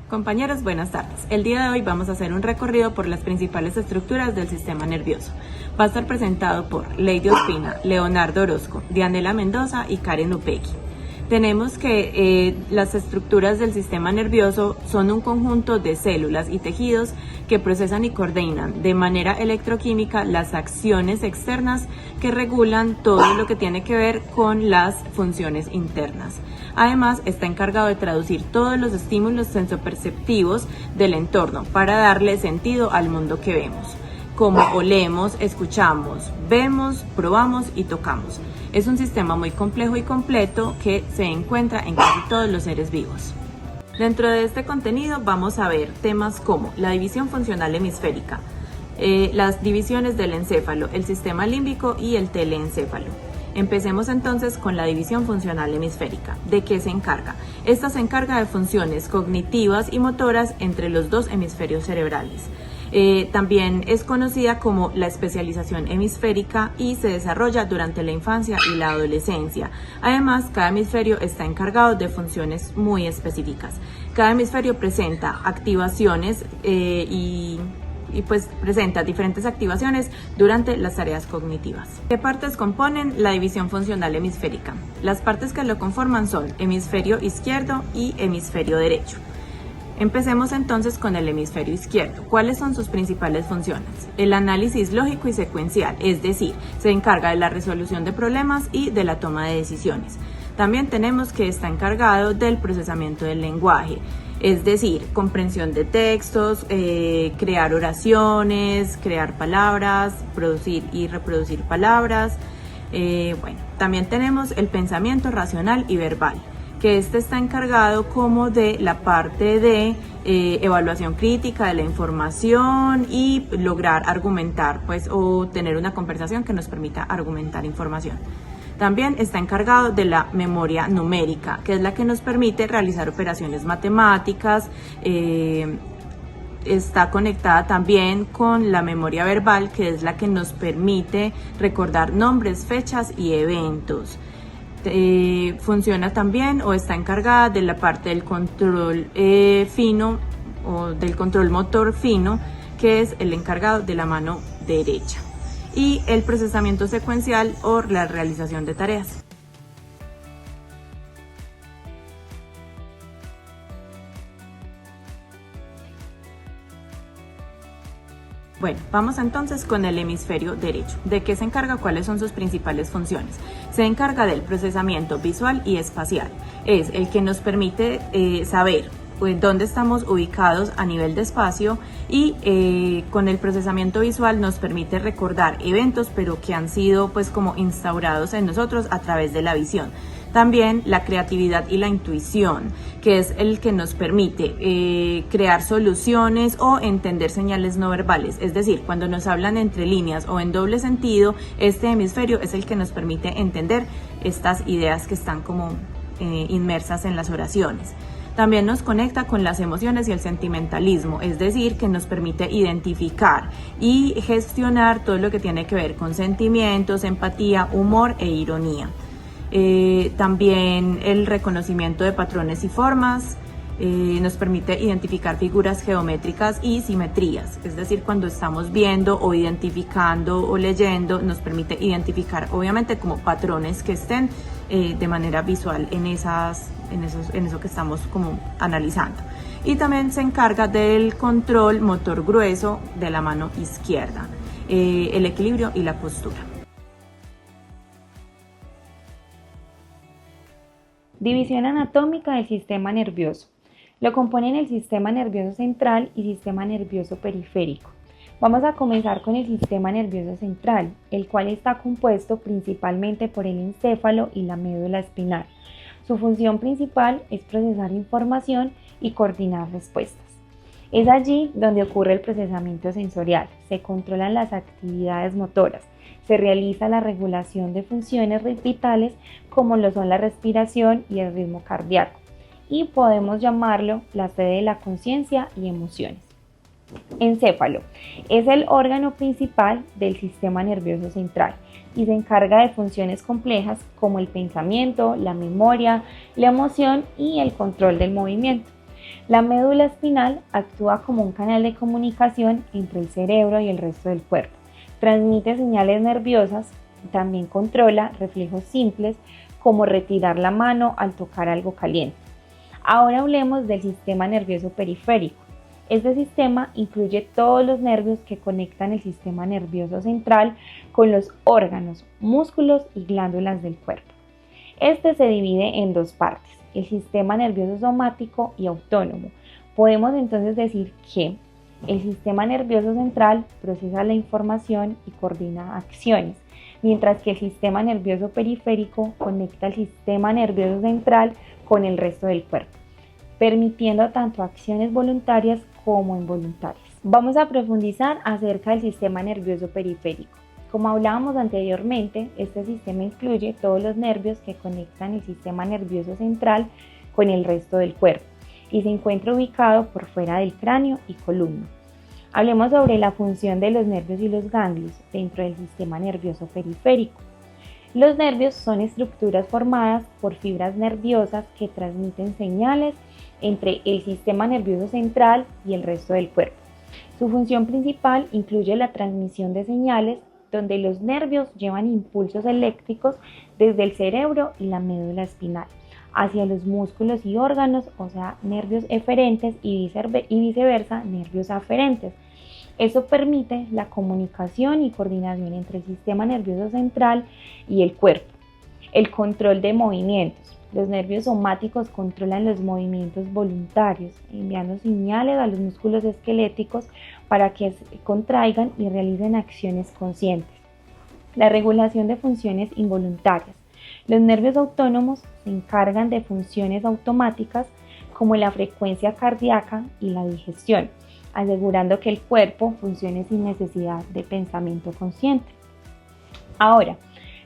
Compañeros, buenas tardes. El día de hoy vamos a hacer un recorrido por las principales estructuras del sistema nervioso. Va a estar presentado por Lady Ospina, Leonardo Orozco, Dianela Mendoza y Karen Upegui. Tenemos que las estructuras del sistema nervioso son un conjunto de células y tejidos que procesan y coordinan de manera electroquímica las acciones externas que regulan todo lo que tiene que ver con las funciones internas. Además, está encargado de traducir todos los estímulos sensoperceptivos del entorno para darle sentido al mundo que vemos, como olemos, escuchamos, vemos, probamos y tocamos. Es un sistema muy complejo y completo que se encuentra en casi todos los seres vivos. Dentro de este contenido vamos a ver temas como la división funcional hemisférica, las divisiones del encéfalo, el sistema límbico y el teleencéfalo. Empecemos entonces con la división funcional hemisférica. ¿De qué se encarga? Esta se encarga de funciones cognitivas y motoras entre los dos hemisferios cerebrales. También es conocida como la especialización hemisférica y se desarrolla durante la infancia y la adolescencia. Además, cada hemisferio está encargado de funciones muy específicas. Cada hemisferio presenta activaciones y presenta diferentes activaciones durante las tareas cognitivas. ¿Qué partes componen la división funcional hemisférica? Las partes que lo conforman son hemisferio izquierdo y hemisferio derecho. Empecemos entonces con el hemisferio izquierdo. ¿Cuáles son sus principales funciones? El análisis lógico y secuencial, es decir, se encarga de la resolución de problemas y de la toma de decisiones. También tenemos que está encargado del procesamiento del lenguaje, es decir, comprensión de textos, crear oraciones, crear palabras, producir y reproducir palabras. También tenemos el pensamiento racional y verbal, que está encargado como de la parte de evaluación crítica de la información y lograr argumentar, o tener una conversación que nos permita argumentar información. También está encargado de la memoria numérica, que es la que nos permite realizar operaciones matemáticas. Está conectada también con la memoria verbal, que es la que nos permite recordar nombres, fechas y eventos. Funciona también o está encargada de la parte del control fino o del control motor fino, que es el encargado de la mano derecha, y el procesamiento secuencial o la realización de tareas. Bueno, vamos entonces con el hemisferio derecho. ¿De qué se encarga? ¿Cuáles son sus principales funciones? Se encarga del procesamiento visual y espacial. Es el que nos permite saber dónde estamos ubicados a nivel de espacio y con el procesamiento visual nos permite recordar eventos, pero que han sido como instaurados en nosotros a través de la visión. También la creatividad y la intuición, que es el que nos permite crear soluciones o entender señales no verbales. Es decir, cuando nos hablan entre líneas o en doble sentido, este hemisferio es el que nos permite entender estas ideas que están inmersas en las oraciones. También nos conecta con las emociones y el sentimentalismo, es decir, que nos permite identificar y gestionar todo lo que tiene que ver con sentimientos, empatía, humor e ironía. También el reconocimiento de patrones y formas nos permite identificar figuras geométricas y simetrías, es decir, cuando estamos viendo o identificando o leyendo, nos permite identificar obviamente como patrones que estén de manera visual en eso que estamos analizando. Y también se encarga del control motor grueso de la mano izquierda, el equilibrio y la postura. División anatómica del sistema nervioso. Lo componen el sistema nervioso central y sistema nervioso periférico. Vamos a comenzar con el sistema nervioso central, el cual está compuesto principalmente por el encéfalo y la médula espinal. Su función principal es procesar información y coordinar respuestas. Es allí donde ocurre el procesamiento sensorial, se controlan las actividades motoras, se realiza la regulación de funciones vitales como lo son la respiración y el ritmo cardíaco, y podemos llamarlo la sede de la conciencia y emociones. Encéfalo es el órgano principal del sistema nervioso central y se encarga de funciones complejas como el pensamiento, la memoria, la emoción y el control del movimiento. La médula espinal actúa como un canal de comunicación entre el cerebro y el resto del cuerpo. Transmite señales nerviosas y también controla reflejos simples como retirar la mano al tocar algo caliente. Ahora hablemos del sistema nervioso periférico. Este sistema incluye todos los nervios que conectan el sistema nervioso central con los órganos, músculos y glándulas del cuerpo. Este se divide en dos partes, el sistema nervioso somático y autónomo. Podemos entonces decir que el sistema nervioso central procesa la información y coordina acciones, mientras que el sistema nervioso periférico conecta el sistema nervioso central con el resto del cuerpo, permitiendo tanto acciones voluntarias como involuntarias. Vamos a profundizar acerca del sistema nervioso periférico. Como hablábamos anteriormente, este sistema incluye todos los nervios que conectan el sistema nervioso central con el resto del cuerpo y se encuentra ubicado por fuera del cráneo y columna. Hablemos sobre la función de los nervios y los ganglios dentro del sistema nervioso periférico. Los nervios son estructuras formadas por fibras nerviosas que transmiten señales entre el sistema nervioso central y el resto del cuerpo. Su función principal incluye la transmisión de señales donde los nervios llevan impulsos eléctricos desde el cerebro y la médula espinal hacia los músculos y órganos, o sea, nervios eferentes y viceversa, nervios aferentes. Eso permite la comunicación y coordinación entre el sistema nervioso central y el cuerpo. El control de movimientos. Los nervios somáticos controlan los movimientos voluntarios, enviando señales a los músculos esqueléticos para que se contraigan y realicen acciones conscientes. La regulación de funciones involuntarias. Los nervios autónomos se encargan de funciones automáticas como la frecuencia cardíaca y la digestión, asegurando que el cuerpo funcione sin necesidad de pensamiento consciente. Ahora,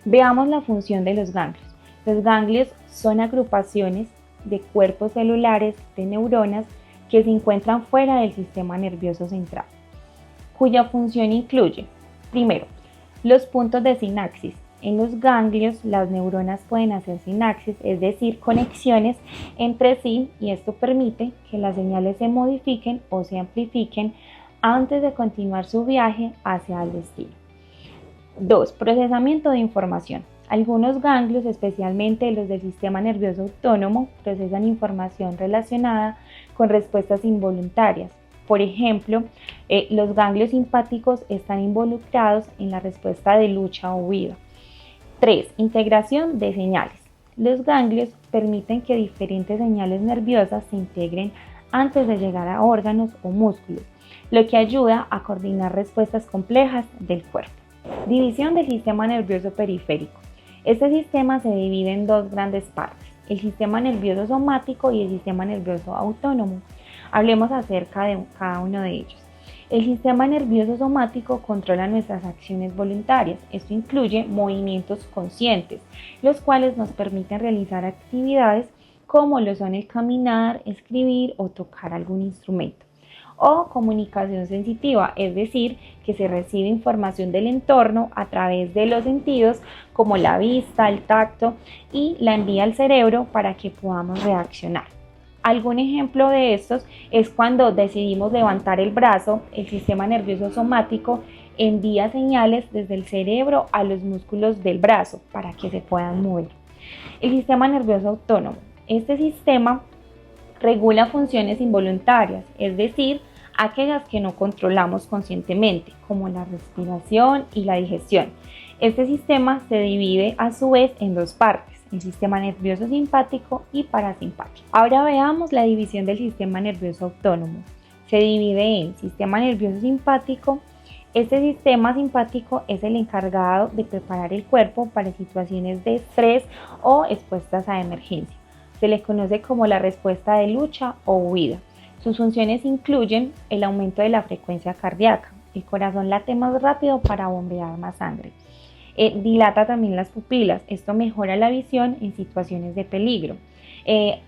veamos la función de los ganglios. Los ganglios son agrupaciones de cuerpos celulares de neuronas que se encuentran fuera del sistema nervioso central, cuya función incluye, primero, los puntos de sinapsis. En los ganglios, las neuronas pueden hacer sinapsis, es decir, conexiones entre sí, y esto permite que las señales se modifiquen o se amplifiquen antes de continuar su viaje hacia el destino. 2. Procesamiento de información. Algunos ganglios, especialmente los del sistema nervioso autónomo, procesan información relacionada con respuestas involuntarias. Por ejemplo, los ganglios simpáticos están involucrados en la respuesta de lucha o huida. 3. Integración de señales. Los ganglios permiten que diferentes señales nerviosas se integren antes de llegar a órganos o músculos, lo que ayuda a coordinar respuestas complejas del cuerpo. División del sistema nervioso periférico. Este sistema se divide en dos grandes partes, el sistema nervioso somático y el sistema nervioso autónomo. Hablemos acerca de cada uno de ellos. El sistema nervioso somático controla nuestras acciones voluntarias. Esto incluye movimientos conscientes, los cuales nos permiten realizar actividades como lo son el caminar, escribir o tocar algún instrumento. O comunicación sensitiva, es decir, que se recibe información del entorno a través de los sentidos como la vista, el tacto, y la envía al cerebro para que podamos reaccionar. Algún ejemplo de estos es cuando decidimos levantar el brazo, el sistema nervioso somático envía señales desde el cerebro a los músculos del brazo para que se puedan mover. El sistema nervioso autónomo. Este sistema regula funciones involuntarias, es decir, aquellas que no controlamos conscientemente, como la respiración y la digestión. Este sistema se divide a su vez en dos partes, el sistema nervioso simpático y parasimpático. Ahora veamos la división del sistema nervioso autónomo. Se divide en sistema nervioso simpático. Este sistema simpático es el encargado de preparar el cuerpo para situaciones de estrés o expuestas a emergencia. Se le conoce como la respuesta de lucha o huida. Sus funciones incluyen el aumento de la frecuencia cardíaca. El corazón late más rápido para bombear más sangre. Dilata también las pupilas. Esto mejora la visión en situaciones de peligro.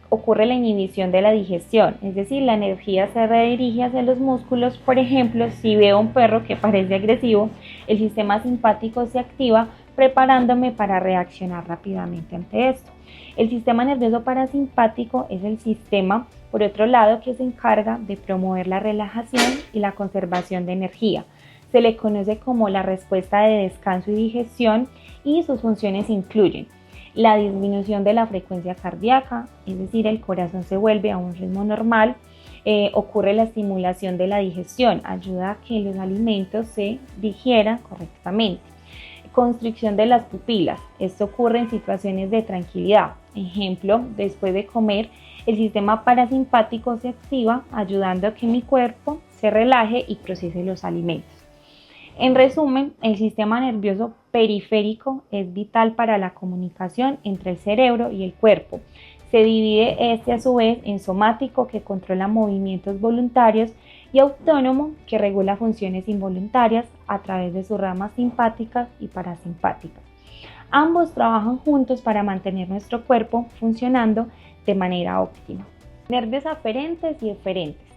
Ocurre la inhibición de la digestión, es decir, la energía se redirige hacia los músculos. Por ejemplo, si veo a un perro que parece agresivo, el sistema simpático se activa preparándome para reaccionar rápidamente ante esto. El sistema nervioso parasimpático es el sistema, por otro lado, que se encarga de promover la relajación y la conservación de energía. Se le conoce como la respuesta de descanso y digestión, y sus funciones incluyen la disminución de la frecuencia cardíaca, es decir, el corazón se vuelve a un ritmo normal. Ocurre la estimulación de la digestión, ayuda a que los alimentos se digieran correctamente. Constricción de las pupilas, esto ocurre en situaciones de tranquilidad. Ejemplo, después de comer, el sistema parasimpático se activa, ayudando a que mi cuerpo se relaje y procese los alimentos. En resumen, el sistema nervioso periférico es vital para la comunicación entre el cerebro y el cuerpo. Se divide a su vez en somático, que controla movimientos voluntarios, y autónomo, que regula funciones involuntarias a través de sus ramas simpáticas y parasimpáticas. Ambos trabajan juntos para mantener nuestro cuerpo funcionando de manera óptima. Nervios aferentes y eferentes.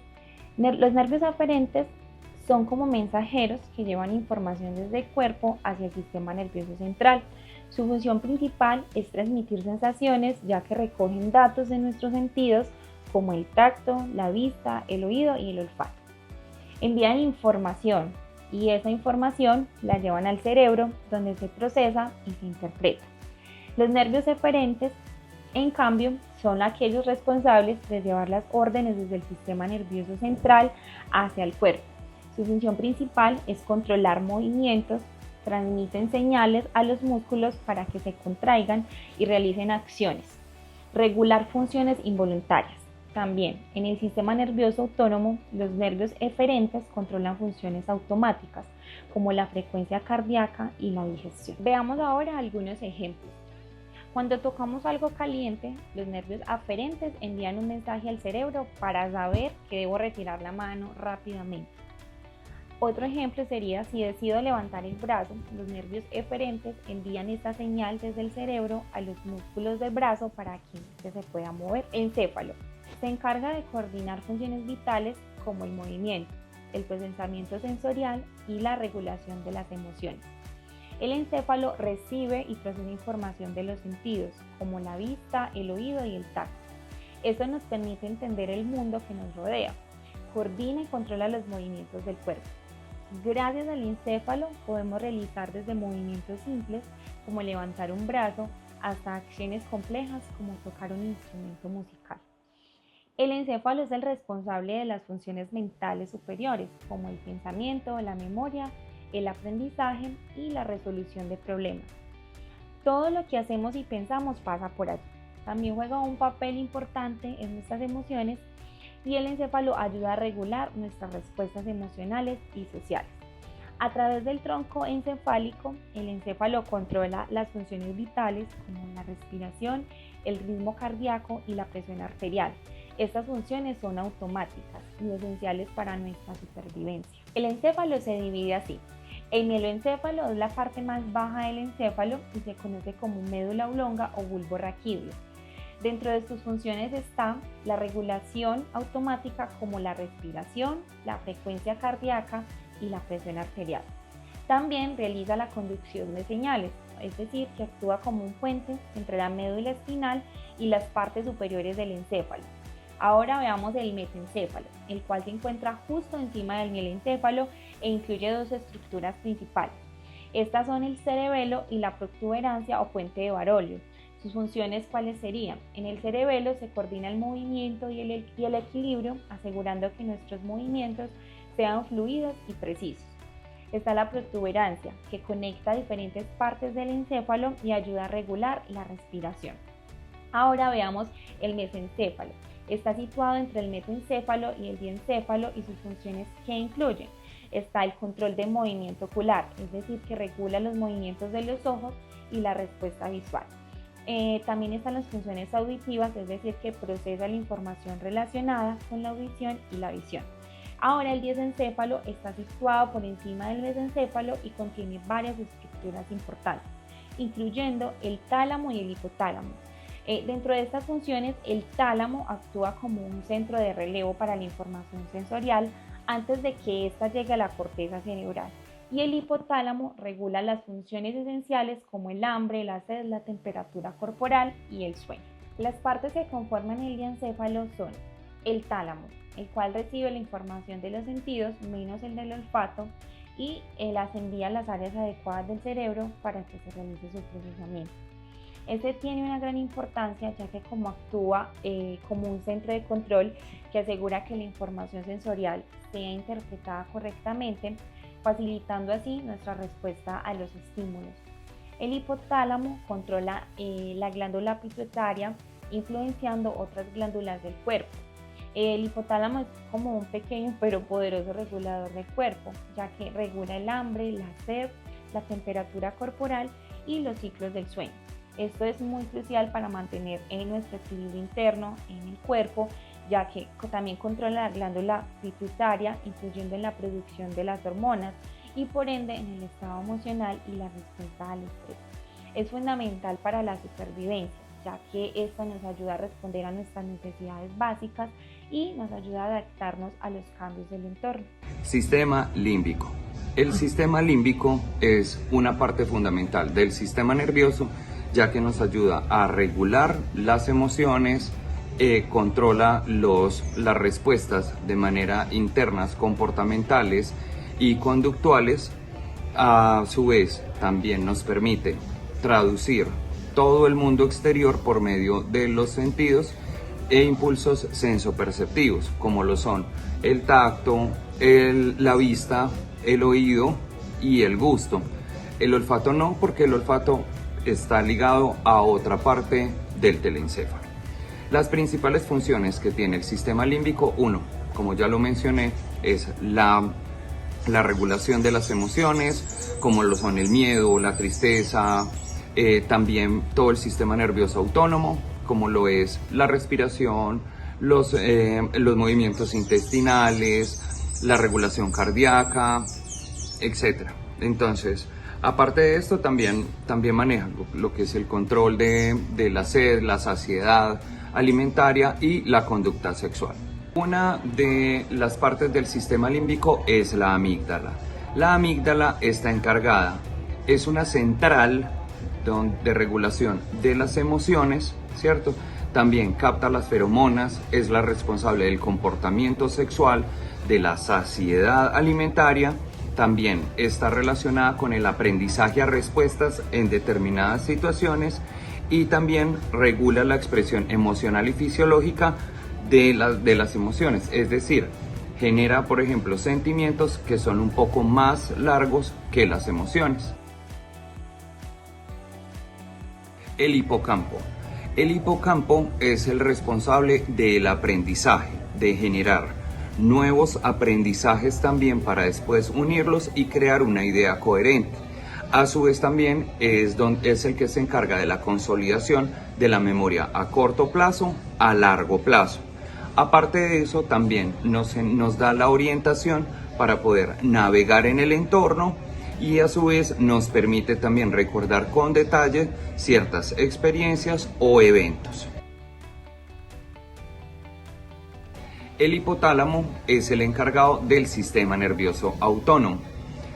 Los nervios aferentes son como mensajeros que llevan información desde el cuerpo hacia el sistema nervioso central. Su función principal es transmitir sensaciones, ya que recogen datos de nuestros sentidos como el tacto, la vista, el oído y el olfato. Envían información y esa información la llevan al cerebro, donde se procesa y se interpreta. Los nervios eferentes, en cambio, son aquellos responsables de llevar las órdenes desde el sistema nervioso central hacia el cuerpo. Su función principal es controlar movimientos, transmiten señales a los músculos para que se contraigan y realicen acciones, regular funciones involuntarias. También, en el sistema nervioso autónomo, los nervios eferentes controlan funciones automáticas, como la frecuencia cardíaca y la digestión. Veamos ahora algunos ejemplos. Cuando tocamos algo caliente, los nervios aferentes envían un mensaje al cerebro para saber que debo retirar la mano rápidamente. Otro ejemplo sería si decido levantar el brazo, los nervios eferentes envían esta señal desde el cerebro a los músculos del brazo para que se pueda mover. Encéfalo se encarga de coordinar funciones vitales como el movimiento, el procesamiento sensorial y la regulación de las emociones. El encéfalo recibe y procesa información de los sentidos, como la vista, el oído y el tacto. Esto nos permite entender el mundo que nos rodea, coordina y controla los movimientos del cuerpo. Gracias al encéfalo podemos realizar desde movimientos simples como levantar un brazo hasta acciones complejas como tocar un instrumento musical. El encéfalo es el responsable de las funciones mentales superiores como el pensamiento, la memoria, el aprendizaje y la resolución de problemas. Todo lo que hacemos y pensamos pasa por allí. También juega un papel importante en nuestras emociones, y el encéfalo ayuda a regular nuestras respuestas emocionales y sociales. A través del tronco encefálico, el encéfalo controla las funciones vitales como la respiración, el ritmo cardíaco y la presión arterial. Estas funciones son automáticas y esenciales para nuestra supervivencia. El encéfalo se divide así. El mieloencéfalo es la parte más baja del encéfalo y se conoce como médula oblonga o bulbo raquídeo. Dentro de sus funciones está la regulación automática como la respiración, la frecuencia cardíaca y la presión arterial. También realiza la conducción de señales, es decir, que actúa como un puente entre la médula espinal y las partes superiores del encéfalo. Ahora veamos el mesencéfalo, el cual se encuentra justo encima del mieloencéfalo e incluye dos estructuras principales. Estas son el cerebelo y la protuberancia o puente de Barolio. Sus funciones, ¿cuáles serían? En el cerebelo se coordina el movimiento y el equilibrio, asegurando que nuestros movimientos sean fluidos y precisos. Está la protuberancia, que conecta diferentes partes del encéfalo y ayuda a regular la respiración. Ahora veamos el mesencéfalo. Está situado entre el mesencéfalo y el diencéfalo, y sus funciones, ¿qué incluyen? Está el control de movimiento ocular, es decir, que regula los movimientos de los ojos y la respuesta visual. También están las funciones auditivas, es decir, que procesa la información relacionada con la audición y la visión. Ahora el diencéfalo está situado por encima del mesencéfalo y contiene varias estructuras importantes, incluyendo el tálamo y el hipotálamo. Dentro de estas funciones, el tálamo actúa como un centro de relevo para la información sensorial antes de que ésta llegue a la corteza cerebral. y el hipotálamo regula las funciones esenciales como el hambre, la sed, la temperatura corporal y el sueño. Las partes que conforman el diencéfalo son el tálamo, el cual recibe la información de los sentidos menos el del olfato y las envía a las áreas adecuadas del cerebro para que se realice su procesamiento. Este tiene una gran importancia ya que como actúa como un centro de control que asegura que la información sensorial sea interpretada correctamente, facilitando así nuestra respuesta a los estímulos. El hipotálamo controla la glándula pituitaria, influenciando otras glándulas del cuerpo. El hipotálamo es como un pequeño pero poderoso regulador del cuerpo, ya que regula el hambre, la sed, la temperatura corporal y los ciclos del sueño. Esto es muy crucial para mantener nuestro equilibrio interno en el cuerpo, ya que también controla la glándula pituitaria, influyendo en la producción de las hormonas y por ende en el estado emocional y la respuesta al estrés. Es fundamental para la supervivencia, ya que esto nos ayuda a responder a nuestras necesidades básicas y nos ayuda a adaptarnos a los cambios del entorno. Sistema límbico. El sistema límbico es una parte fundamental del sistema nervioso, ya que nos ayuda a regular las emociones, controla las respuestas de manera internas, comportamentales y conductuales. A su vez, también nos permite traducir todo el mundo exterior por medio de los sentidos e impulsos sensoperceptivos, como lo son el tacto, la vista, el oído y el gusto. El olfato no, porque el olfato está ligado a otra parte del telencéfalo. Las principales funciones que tiene el sistema límbico, uno, como ya lo mencioné, es la regulación de las emociones, como lo son el miedo, la tristeza, también todo el sistema nervioso autónomo, como lo es la respiración, los movimientos intestinales, la regulación cardíaca, etc. Entonces, aparte de esto, también maneja lo que es el control de la sed, la saciedad alimentaria y la conducta sexual. Una de las partes del sistema límbico es la amígdala. La amígdala está encargada, es una central de regulación de las emociones, ¿cierto? También capta las feromonas, es la responsable del comportamiento sexual, de la saciedad alimentaria. También está relacionada con el aprendizaje a respuestas en determinadas situaciones y también regula la expresión emocional y fisiológica de las emociones, es decir, genera, por ejemplo, sentimientos que son un poco más largos que las emociones. El hipocampo. El hipocampo es el responsable del aprendizaje, de generar nuevos aprendizajes también para después unirlos y crear una idea coherente. A su vez también es el que se encarga de la consolidación de la memoria a corto plazo, a largo plazo. Aparte de eso, también nos da la orientación para poder navegar en el entorno y a su vez nos permite también recordar con detalle ciertas experiencias o eventos. El hipotálamo es el encargado del sistema nervioso autónomo.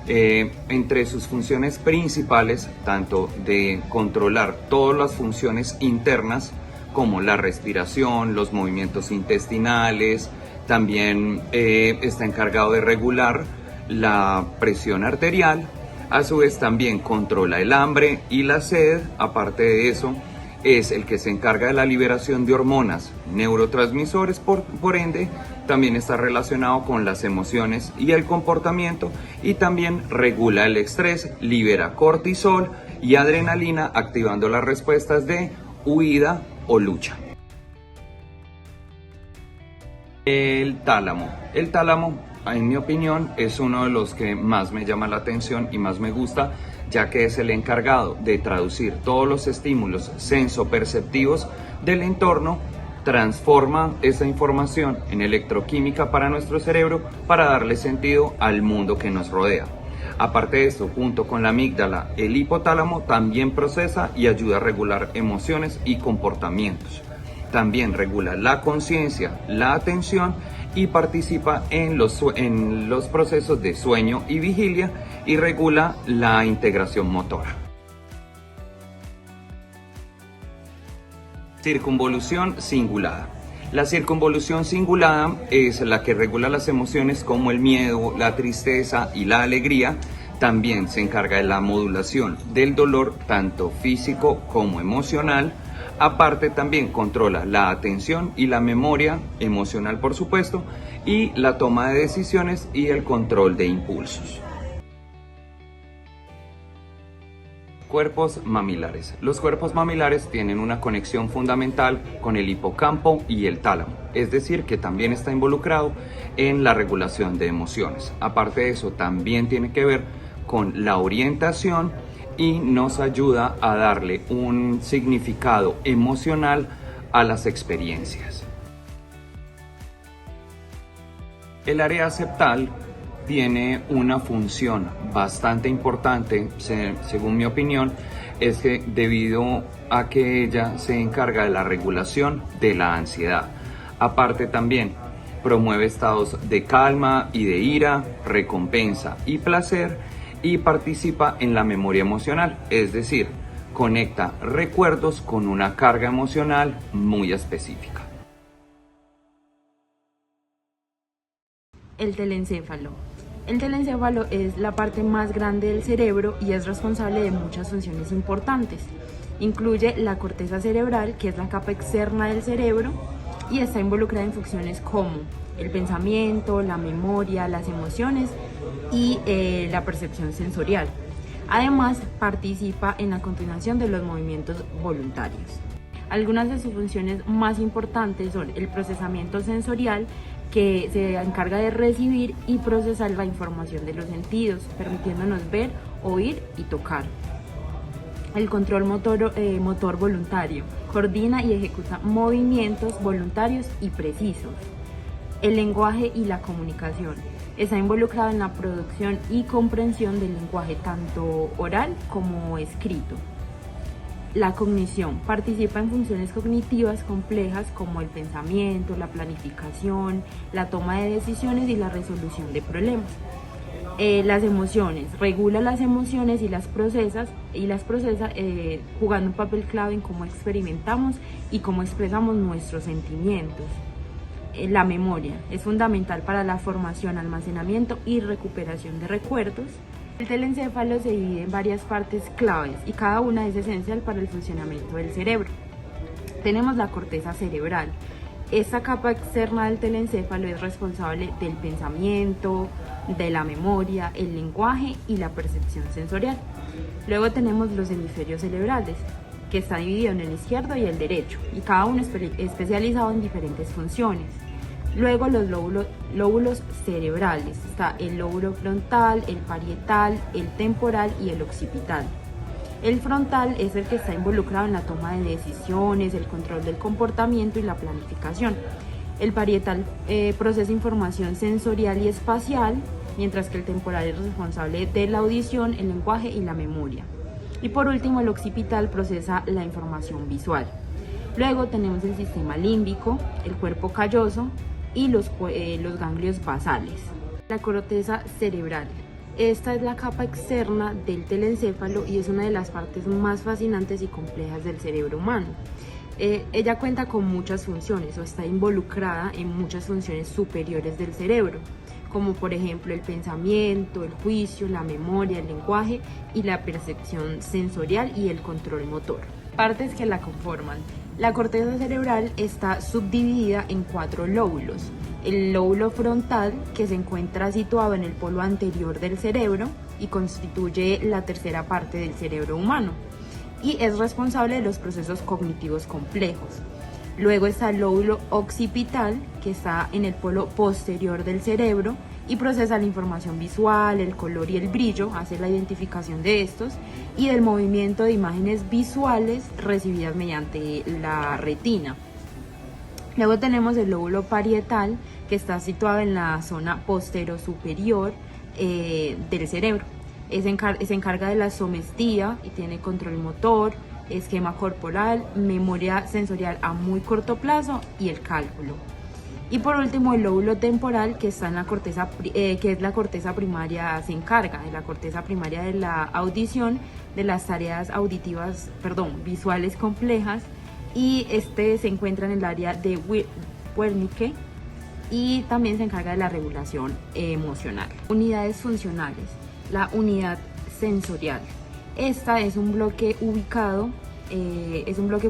Entre sus funciones principales, tanto de controlar todas las funciones internas como la respiración, los movimientos intestinales, también está encargado de regular la presión arterial, a su vez también controla el hambre y la sed. Aparte de eso, es el que se encarga de la liberación de hormonas, neurotransmisores, por ende también está relacionado con las emociones y el comportamiento, y también regula el estrés, libera cortisol y adrenalina, activando las respuestas de huida o lucha. El tálamo. El tálamo, en mi opinión, es uno de los que más me llama la atención y más me gusta, ya que es el encargado de traducir todos los estímulos sensoperceptivos del entorno, transforma esa información en electroquímica para nuestro cerebro para darle sentido al mundo que nos rodea. Aparte de esto, junto con la amígdala, el hipotálamo también procesa y ayuda a regular emociones y comportamientos. También regula la conciencia, la atención y participa en los procesos de sueño y vigilia y regula la integración motora. Circunvolución cingulada. La circunvolución cingulada es la que regula las emociones como el miedo, la tristeza y la alegría. También se encarga de la modulación del dolor, tanto físico como emocional. Aparte, también controla la atención y la memoria emocional, por supuesto, y la toma de decisiones y el control de impulsos. Cuerpos mamilares. Los cuerpos mamilares tienen una conexión fundamental con el hipocampo y el tálamo, es decir, que también está involucrado en la regulación de emociones. Aparte de eso, también tiene que ver con la orientación y nos ayuda a darle un significado emocional a las experiencias. El área septal tiene una función bastante importante, según mi opinión, es que debido a que ella se encarga de la regulación de la ansiedad. Aparte también promueve estados de calma y de ira, recompensa y placer, y participa en la memoria emocional, es decir, conecta recuerdos con una carga emocional muy específica. El telencéfalo. El telencéfalo es la parte más grande del cerebro y es responsable de muchas funciones importantes. Incluye la corteza cerebral, que es la capa externa del cerebro, y está involucrada en funciones como el pensamiento, la memoria, las emociones y la percepción sensorial. Además, participa en la continuación de los movimientos voluntarios. Algunas de sus funciones más importantes son el procesamiento sensorial, que se encarga de recibir y procesar la información de los sentidos, permitiéndonos ver, oír y tocar. El control motor voluntario coordina y ejecuta movimientos voluntarios y precisos. El lenguaje y la comunicación está involucrado en la producción y comprensión del lenguaje tanto oral como escrito. La cognición participa en funciones cognitivas complejas como el pensamiento, la planificación, la toma de decisiones y la resolución de problemas. Las emociones, regula las emociones y las procesa, jugando un papel clave en cómo experimentamos y cómo expresamos nuestros sentimientos. La memoria es fundamental para la formación, almacenamiento y recuperación de recuerdos. El telencéfalo se divide en varias partes claves y cada una es esencial para el funcionamiento del cerebro. Tenemos la corteza cerebral. Esta capa externa del telencéfalo es responsable del pensamiento, de la memoria, el lenguaje y la percepción sensorial. Luego tenemos los hemisferios cerebrales, que está dividido en el izquierdo y el derecho, y cada uno especializado en diferentes funciones. Luego los lóbulos cerebrales, está el lóbulo frontal, el parietal, el temporal y el occipital. El frontal es el que está involucrado en la toma de decisiones, el control del comportamiento y la planificación. El parietal procesa información sensorial y espacial, mientras que el temporal es responsable de la audición, el lenguaje y la memoria. Y por último, el occipital procesa la información visual. Luego tenemos el sistema límbico, el cuerpo calloso y los ganglios basales. La corteza cerebral. Esta es la capa externa del telencéfalo y es una de las partes más fascinantes y complejas del cerebro humano. Ella cuenta con muchas funciones o está involucrada en muchas funciones superiores del cerebro, como por ejemplo el pensamiento, el juicio, la memoria, el lenguaje y la percepción sensorial y el control motor. Partes que la conforman. La corteza cerebral está subdividida en 4 lóbulos. El lóbulo frontal, que se encuentra situado en el polo anterior del cerebro y constituye la tercera parte del cerebro humano, y es responsable de los procesos cognitivos complejos. Luego está el lóbulo occipital, que está en el polo posterior del cerebro y procesa la información visual, el color y el brillo, hace la identificación de estos y del movimiento de imágenes visuales recibidas mediante la retina. Luego tenemos el lóbulo parietal, que está situado en la zona posterior-superior del cerebro. Se encarga de la somestía y tiene control motor, esquema corporal, memoria sensorial a muy corto plazo y el cálculo. Y por último, el lóbulo temporal, que está en la corteza, que es la corteza primaria, se encarga de la corteza primaria de la audición, de las tareas visuales complejas, y este se encuentra en el área de Wernicke y también se encarga de la regulación emocional. Unidades funcionales. La unidad sensorial. Esta es un bloque ubicado,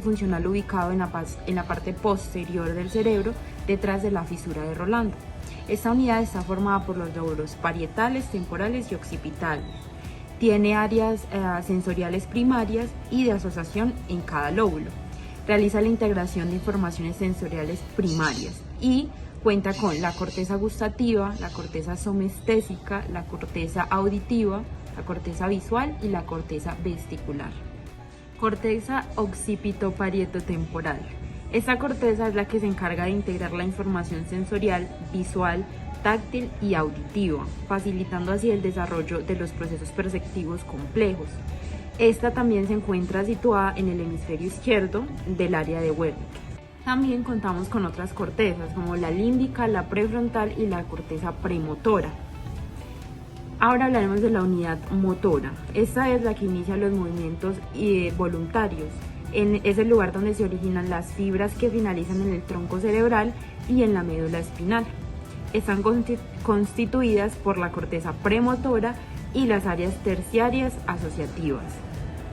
funcional ubicado en la parte posterior del cerebro, detrás de la fisura de Rolando. Esta unidad está formada por los lóbulos parietales, temporales y occipitales. Tiene áreas sensoriales primarias y de asociación en cada lóbulo. Realiza la integración de informaciones sensoriales primarias y cuenta con la corteza gustativa, la corteza somestésica, la corteza auditiva, la corteza visual y la corteza vestibular. Corteza occipitoparieto-temporal. Esta corteza es la que se encarga de integrar la información sensorial, visual, táctil y auditiva, facilitando así el desarrollo de los procesos perceptivos complejos. Esta también se encuentra situada en el hemisferio izquierdo del área de Wernicke. También contamos con otras cortezas como la límbica, la prefrontal y la corteza premotora. Ahora hablaremos de la unidad motora. Esta es la que inicia los movimientos voluntarios. Es el lugar donde se originan las fibras que finalizan en el tronco cerebral y en la médula espinal. Están constituidas por la corteza premotora y las áreas terciarias asociativas.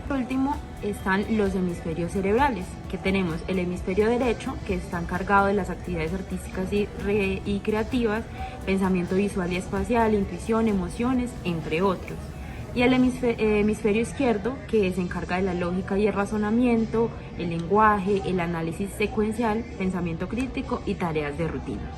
Por último están los hemisferios cerebrales, que tenemos el hemisferio derecho, que está encargado de las actividades artísticas y creativas, pensamiento visual y espacial, intuición, emociones, entre otros. Y el hemisferio izquierdo, que se encarga de la lógica y el razonamiento, el lenguaje, el análisis secuencial, pensamiento crítico y tareas de rutina.